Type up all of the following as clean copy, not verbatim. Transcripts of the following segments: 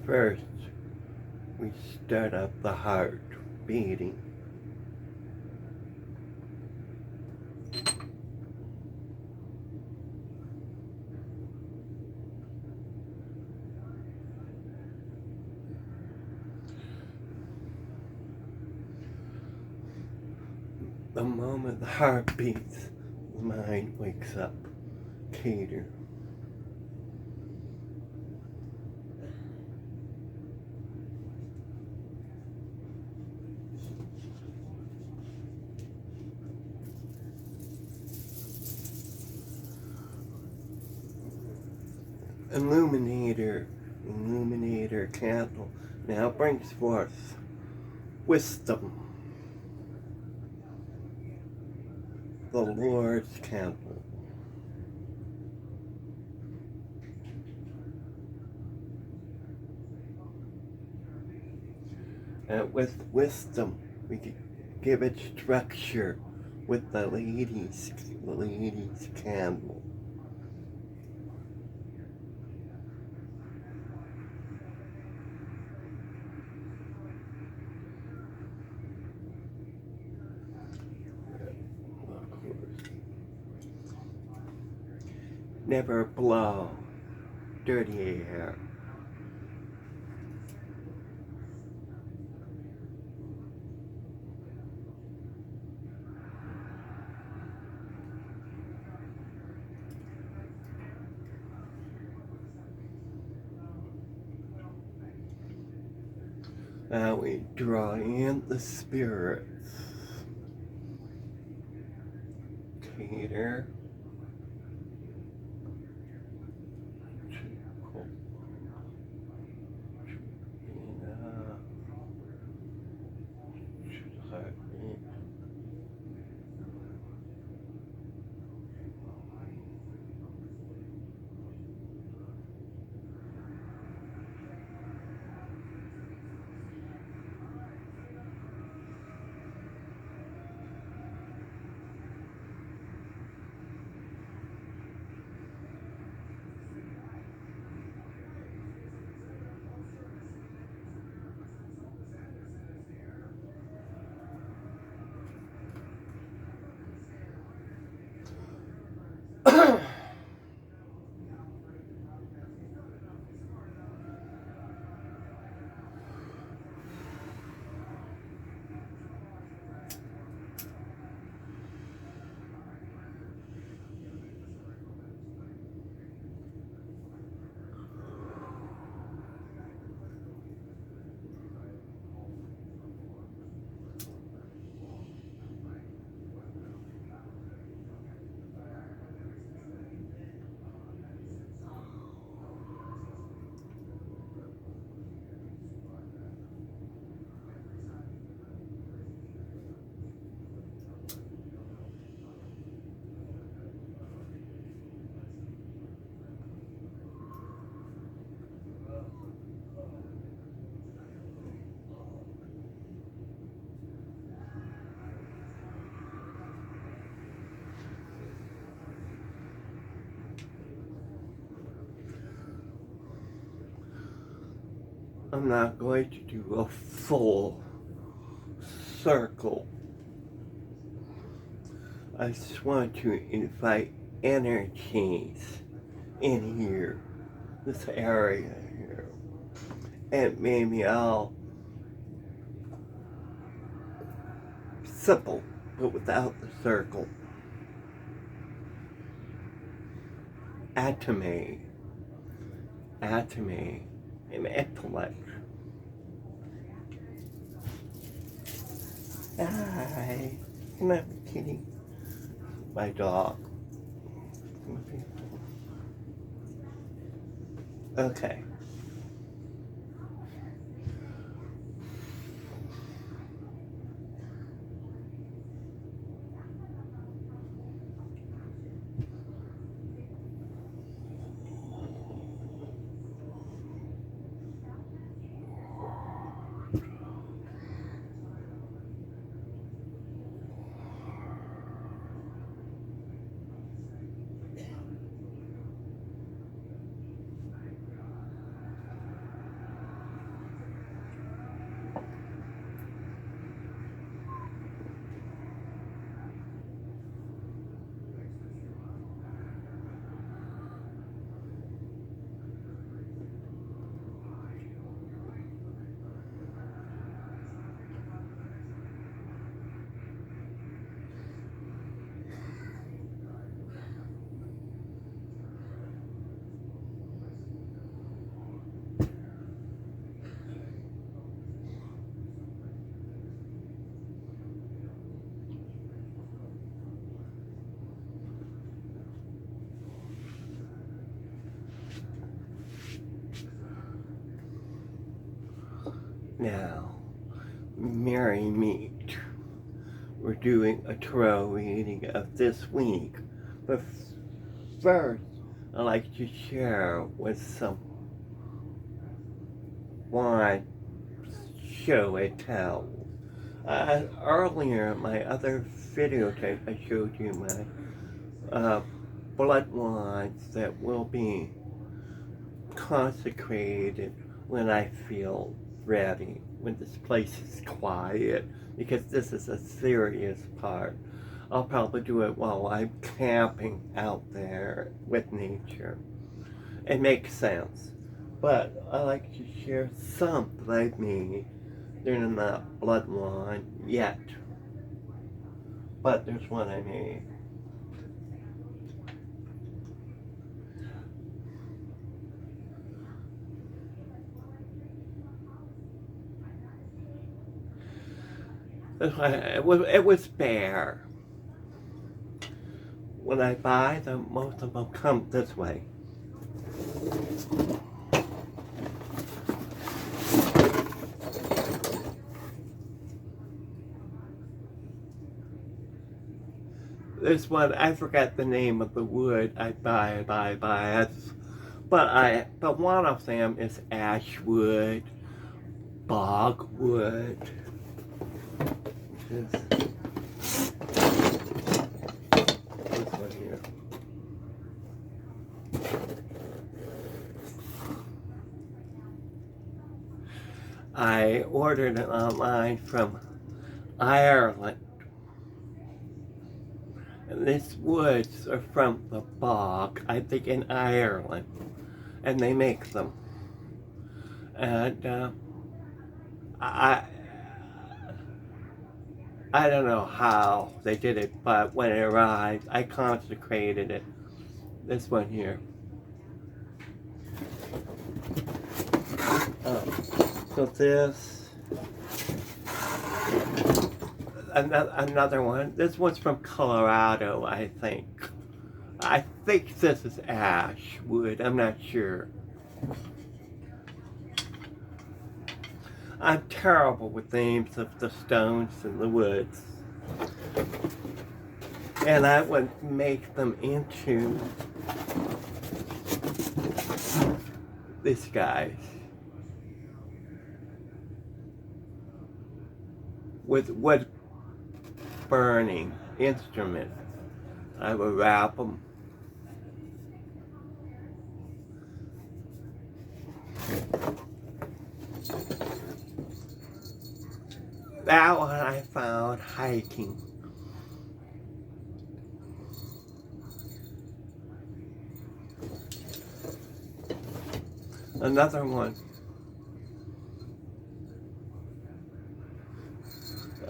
First, we start up the heart beating. The moment the heart beats, the mind wakes up. Cater. Illuminator candle now brings forth wisdom. The Lord's candle. And with wisdom, we can give it structure with the lady's candle. Never blow dirty air. Now we draw in the spirits. Cater. I'm not going to do a full circle. I just want to invite energies in here, this area here. And maybe I'll simple, but without the circle. Atomy, and intellect. Hi, come on, kitty. My dog. Okay. now, merry meet. We're doing a tarot reading of this week, but first I'd like to share with someone show and tell. Earlier in my other videotape, I showed you my bloodlines that will be consecrated when I feel ready, when this place is quiet, because this is a serious part. I'll probably do it while I'm camping out there with nature. It makes sense. But I like to share some that I've made. They're not bloodline yet, but there's one I made. It was bare. When I buy them, most of them come this way. This one, I forgot the name of the wood I buy. But one of them is ash wood, bogwood. This one here. I ordered it online from Ireland. And these woods are from the bog, I think in Ireland. And they make them. And I don't know how they did it, but when it arrived, I consecrated it. This one here. So this, another one. This one's from Colorado, I think. I think this is ash wood. I'm not sure. I'm terrible with names of the stones and the woods. And I would make them into these guys. With wood burning instruments. I would wrap them. That one I found hiking. Another one.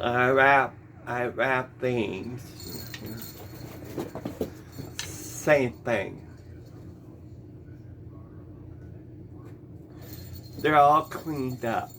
I wrap things. Same thing. They're all cleaned up.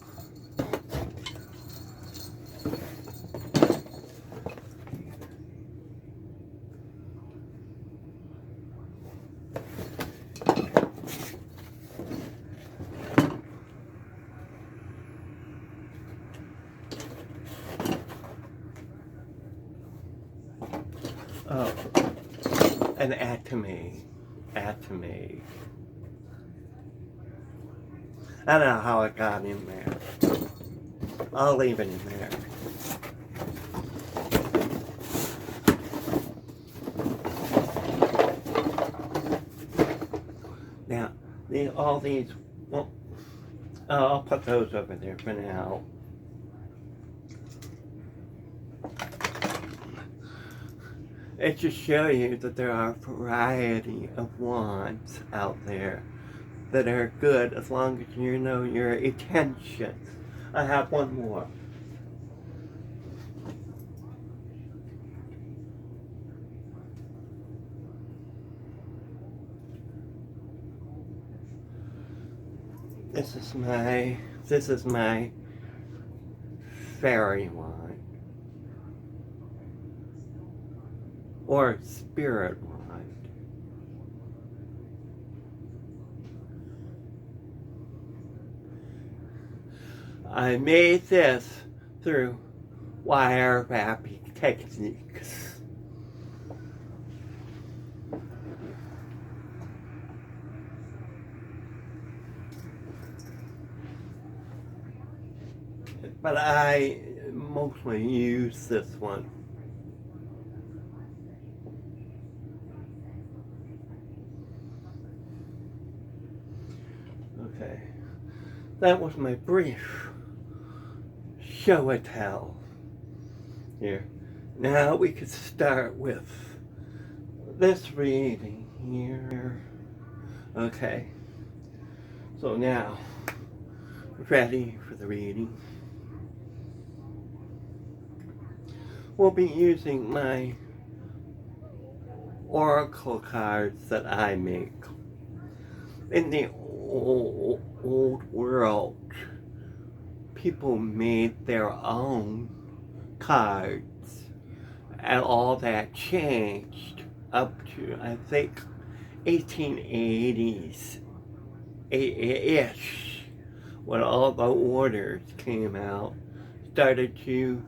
Oh, an atomy. I don't know how it got in there. I'll leave it in there. Now, all these, well, I'll put those over there for now. It just shows you that there are a variety of wands out there that are good as long as you know your intentions. I have one more. This is my fairy wand. Or spirit wand. I made this through wire wrapping techniques. But I mostly use this one. Okay, that was my brief show and tell here. Now we could start with this reading here. Okay, so now, ready for the reading. We'll be using my oracle cards that I make. In the old world, people made their own cards, and all that changed up to, I think, 1880s-ish, when all the orders came out, started to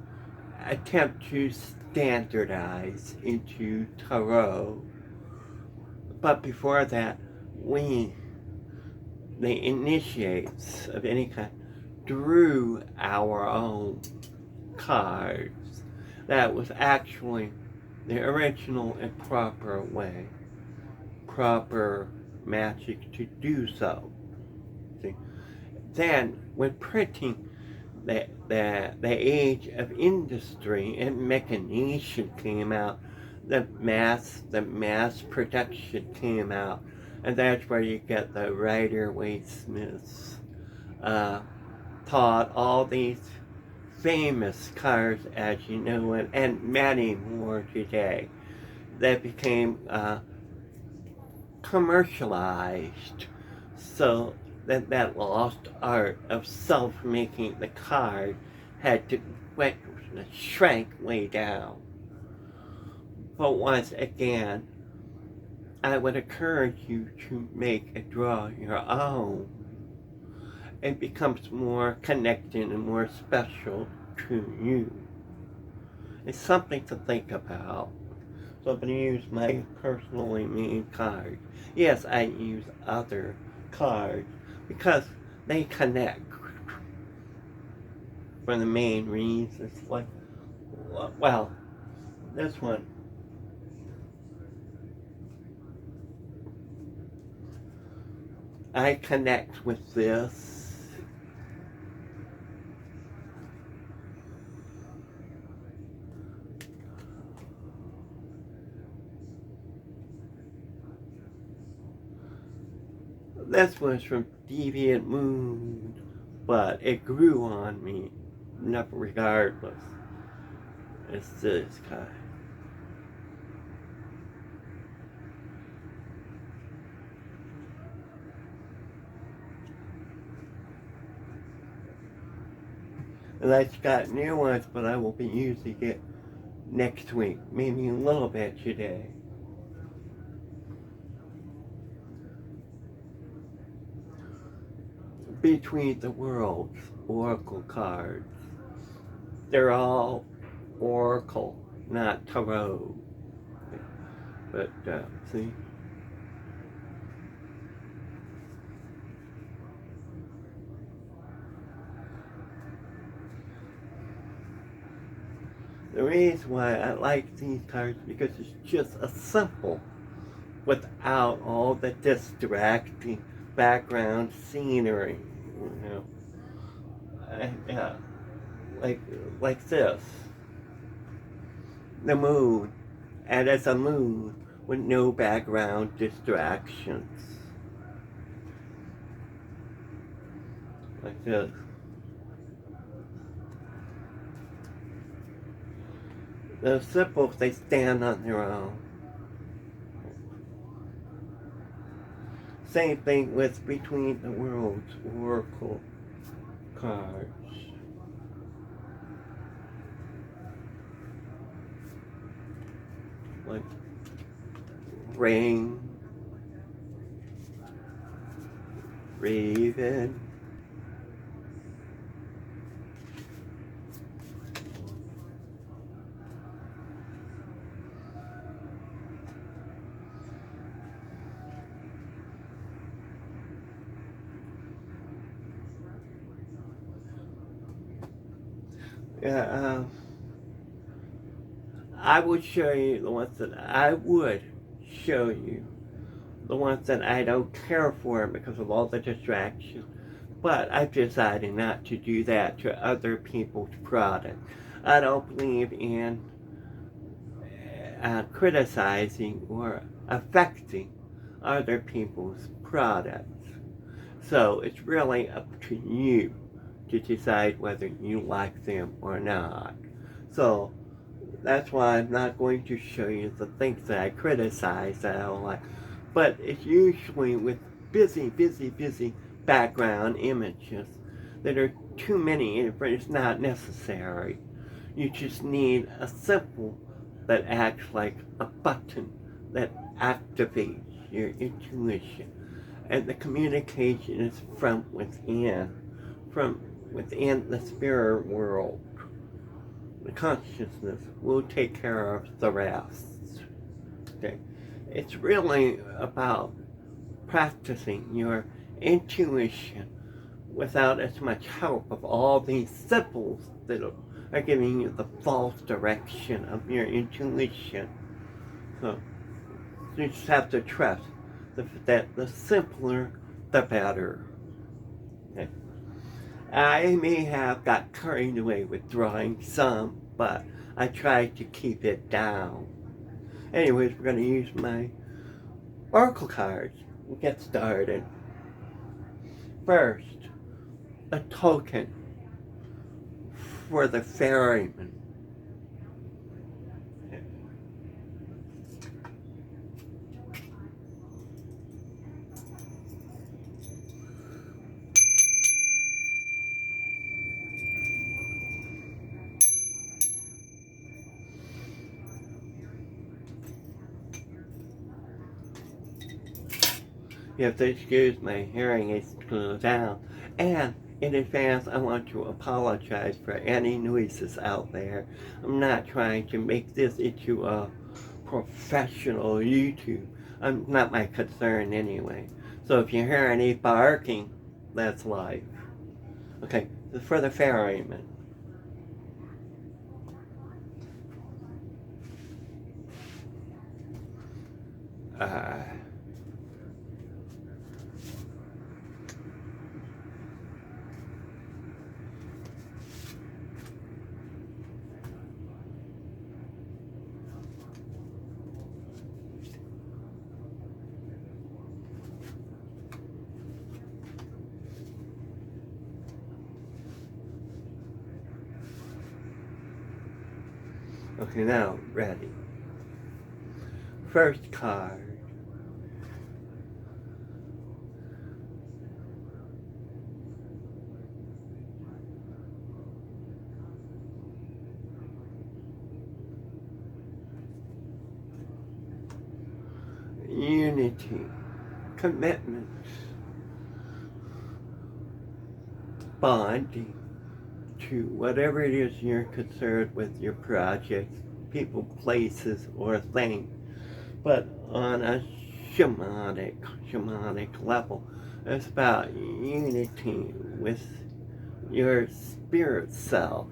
attempt to standardize into tarot. But before that, the initiates of any kind, drew our own cards. That was actually the original and proper way, proper magic to do so. See? Then, when printing, the age of industry and mechanization came out, the mass production came out, and that's where you get the Rider-Waite-Smiths, taught all these famous cards, as you know, and many more today, that became commercialized, so that lost art of self-making the card had to shrank way down. But once again, I would encourage you to make and draw your own. It becomes more connected and more special to you. It's something to think about. So I'm going to use my personally made card. Yes, I use other cards because they connect for the main reasons. Like, well, this one, I connect with this. This was from Deviant Moon, but it grew on me, regardless. It's this guy. And I've got new ones, but I will be using it next week, maybe a little bit today. Between the Worlds oracle cards. They're all oracle, not tarot. But, see? The reason why I like these cards because it's just a simple, without all the distracting background scenery, you know. Yeah, like this. The moon, and it's a moon with no background distractions. Like this. The symbols, they stand on their own. Same thing with Between the Worlds oracle cards. Like rain, raven, Yeah, I would show you the ones that I would show you, the ones that I don't care for because of all the distractions. But I've decided not to do that to other people's products. I don't believe in criticizing or affecting other people's products. So it's really up to you to decide whether you like them or not. So that's why I'm not going to show you the things that I criticize that I don't like. But it's usually with busy background images that are too many, but it's not necessary. You just need a simple that acts like a button that activates your intuition. And the communication is from within the spirit world. The consciousness will take care of the rest. Okay? It's really about practicing your intuition without as much help of all these symbols that are giving you the false direction of your intuition. So you just have to trust that the simpler, the better. Okay? I may have got carried away with drawing some, but I tried to keep it down. Anyways, we're going to use my oracle cards. We'll get started. First, a token for the ferryman. You have to excuse my hearing is closed down. And in advance, I want to apologize for any noises out there. I'm not trying to make this into a professional YouTube. Not my concern anyway. So if you hear any barking, that's life. Okay, for the ferryman. Uh, Okay, now, ready. First card. Unity, commitment, bonding to whatever it is you're concerned with your projects, people, places, or things, but on a shamanic level. It's about unity with your spirit self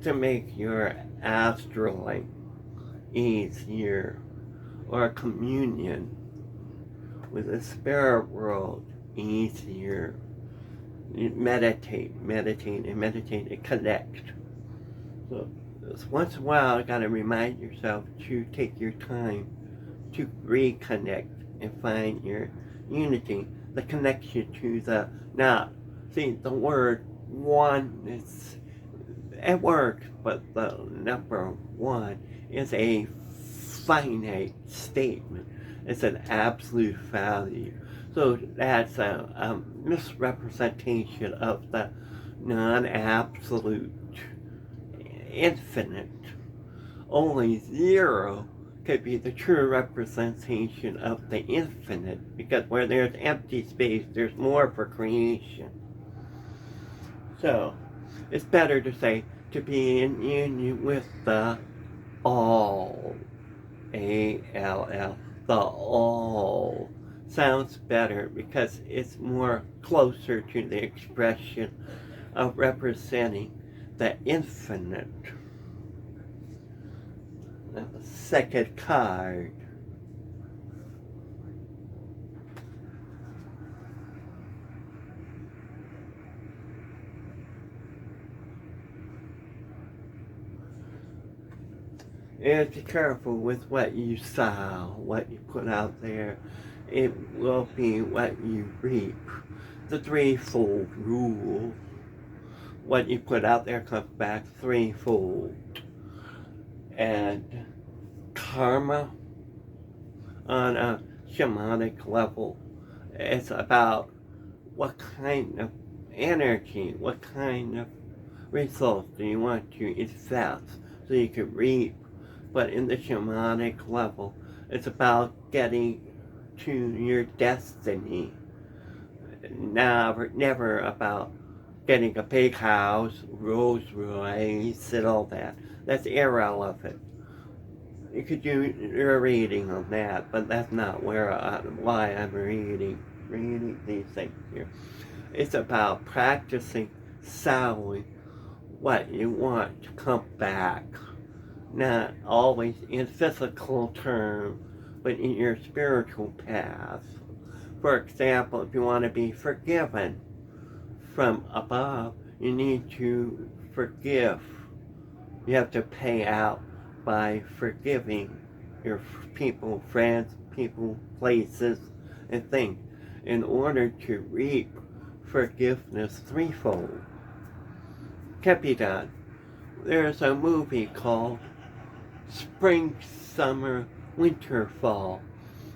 to make your astral life easier, or communion with the spirit world easier. You meditate and connect. So once in a while, you gotta remind yourself to take your time to reconnect and find your unity, the connection to the now. See, the word one is at work, but the number one is a finite statement. It's an absolute value. So that's a misrepresentation of the non-absolute infinite. Only zero could be the true representation of the infinite, because where there's empty space, there's more for creation. So it's better to say to be in union with the all. A-L-L. The all sounds better because it's more closer to the expression of representing the infinite. The second card. And be careful with what you sow, what you put out there. It will be what you reap. The threefold rule. What you put out there comes back threefold. And karma on a shamanic level, it's about what kind of energy, what kind of results do you want to invest so you can reap. But in the shamanic level, it's about getting to your destiny. Never about getting a big house, Rolls Royce, and all that. That's irrelevant. You could do your reading on that, but that's not why I'm reading these things here. It's about practicing sowing what you want to come back. Not always in physical terms, but in your spiritual path. For example, if you want to be forgiven from above, you need to forgive. You have to pay out by forgiving your people, friends, people, places, and things in order to reap forgiveness threefold. Can be done. There's a movie called Spring, Summer, Winter, Fall.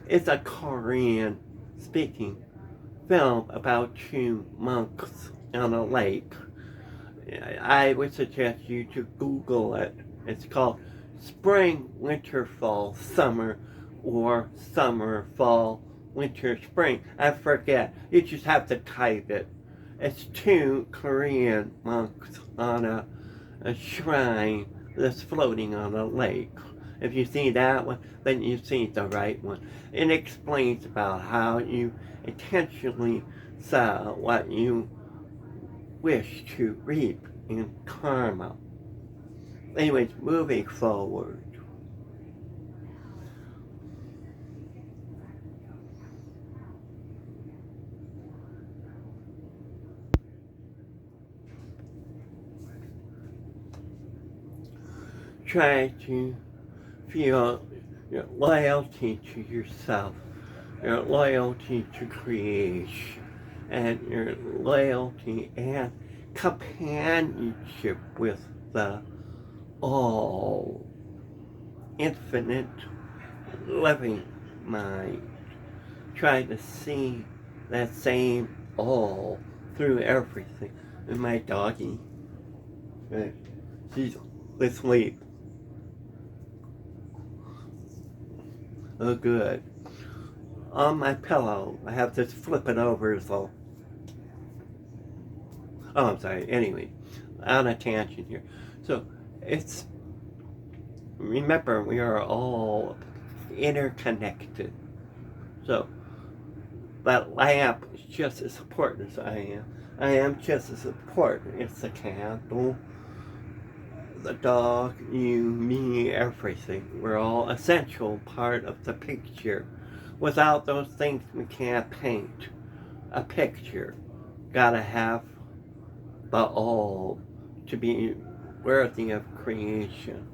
It's a Korean speaking film about two monks on a lake. I would suggest you to Google it. It's called Spring, Winter, Fall, Summer, or Summer, Fall, Winter, Spring. I forget. You just have to type it. It's two Korean monks on a shrine that's floating on a lake. If you see that one, then you see the right one. It explains about how you intentionally sow what you wish to reap in karma. Anyways, moving forward. Try to feel your loyalty to yourself, your loyalty to creation, and your loyalty and companionship with the all infinite living mind. Try to see that same all through everything. And my doggy, she's asleep. Oh, good. On my pillow, I have to flip it over so. Oh, I'm sorry. Anyway, on a tangent here. So, remember, we are all interconnected. So, that lamp is just as important as I am. I am just as important as the candle, the dog, you, me, everything. We're all essential part of the picture. Without those things, we can't paint a picture. Gotta have the all to be worthy of creation.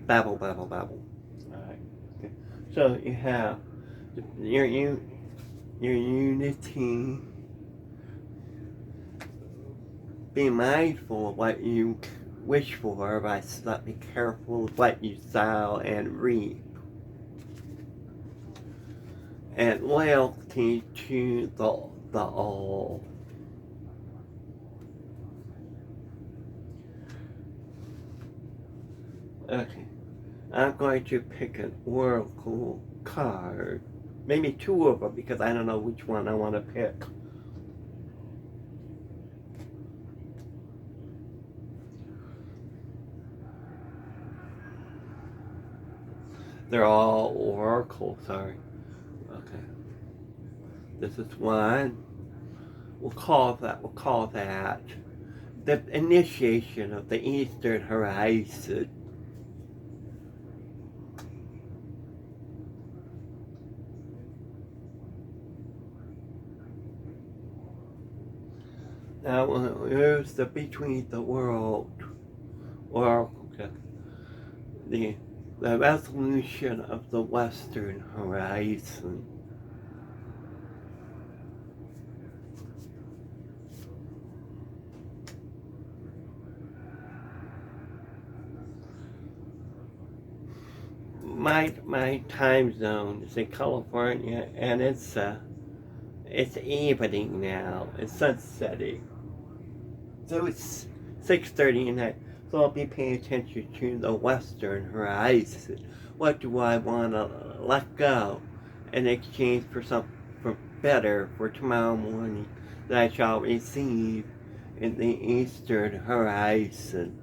Babble, babble, babble. Alright. Okay. So you have your unity. Be mindful of what you wish for, but be careful of what you sow and reap. And loyalty to the all. Okay, I'm going to pick an oracle card. Maybe two of them because I don't know which one I want to pick. They're all oracle, sorry. Okay. This is one. We'll call that the initiation of the eastern horizon. Now, here's the between the world, or the, the resolution of the western horizon. My time zone is in California, and it's evening now. It's sunsetting, so it's 6:30 at night. So I'll be paying attention to the western horizon. What do I want to let go in exchange for something for better for tomorrow morning that I shall receive in the eastern horizon?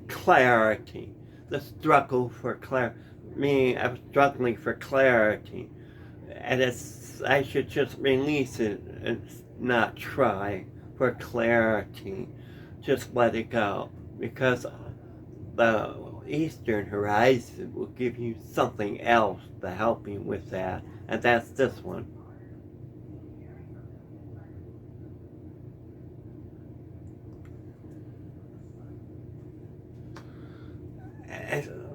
Clarity. The struggle for clarity. Me, I'm struggling for clarity. And I should just release it and not try for clarity. Just let it go. Because the eastern horizon will give you something else to help you with that. And that's this one.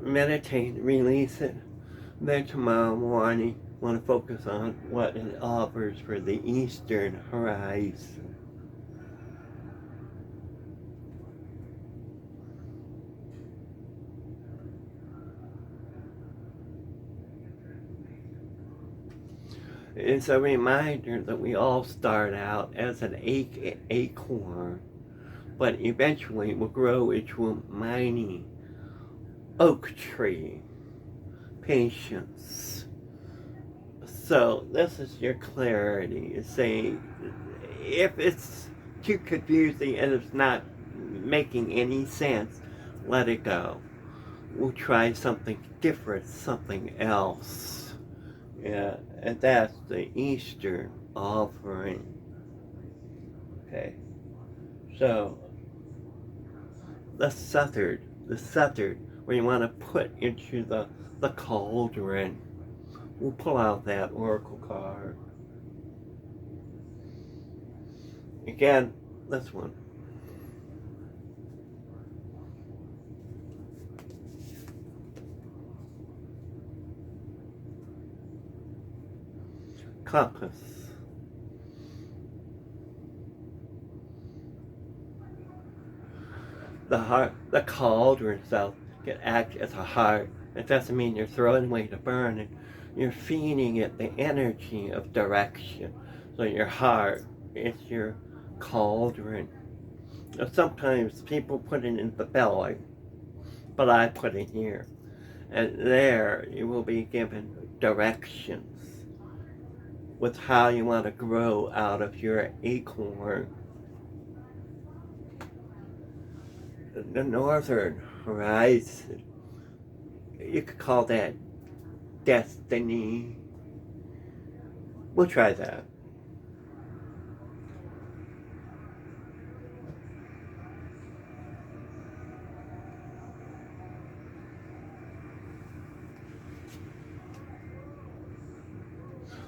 Meditate, release it. Then tomorrow morning, want to focus on what it offers for the eastern horizon. It's a reminder that we all start out as an acorn, but eventually will grow into a mighty oak tree. Patience. So this is your clarity. It's saying if it's too confusing and it's not making any sense, let it go. We'll try something different, something else. Yeah, and that's the Eastern offering. Okay, so the southern, where you want to put into the cauldron. We'll pull out that oracle card. Again, this one. Compass. The heart, the cauldron itself can act as a heart. It doesn't mean you're throwing away the burning. You're feeding it the energy of direction. So your heart is your cauldron. Now, sometimes people put it in the belly, but I put it here. And there you will be given directions with how you want to grow out of your acorn. The northern horizon, you could call that destiny. We'll try that.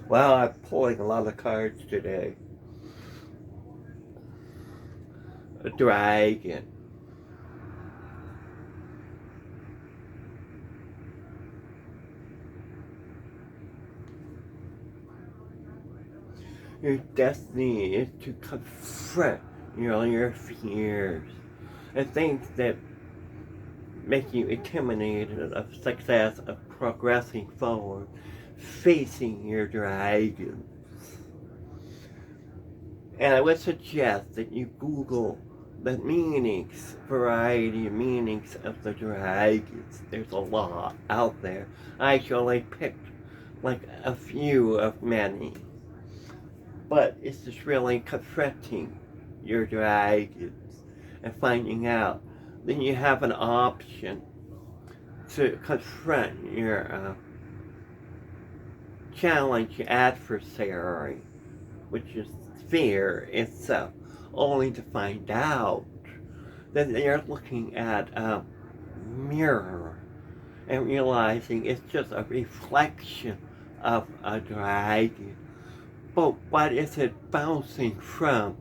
Wow, I'm pulling a lot of cards today. A dragon. Your destiny is to confront your fears and things that make you intimidated of success, of progressing forward, facing your dragons. And I would suggest that you Google the meanings, variety of meanings of the dragons. There's a lot out there. I actually picked like a few of many. But it's just really confronting your dragons and finding out. Then you have an option to confront your challenge adversary, which is sphere itself, only to find out that they're looking at a mirror and realizing it's just a reflection of a dragon. But what is it bouncing from?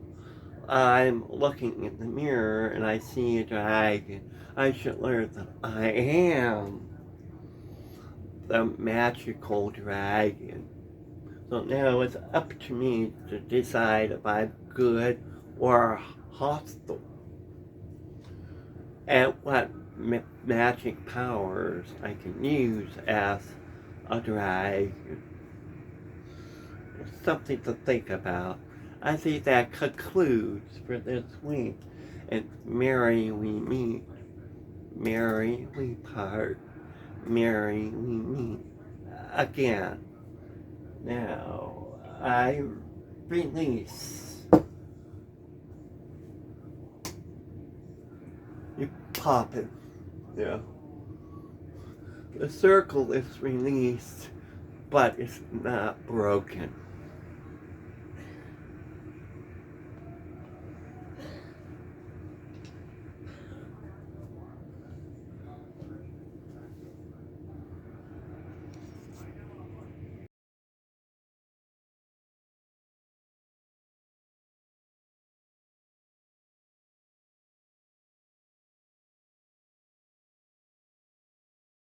I'm looking in the mirror and I see a dragon. I should learn that I am the magical dragon. So now it's up to me to decide if I'm good or hostile. And what magic powers I can use as a dragon. It's something to think about. I think that concludes for this week. And merry we meet, merry we part, merry we meet again. Now, I release. You pop it. Yeah. The circle is released, but it's not broken.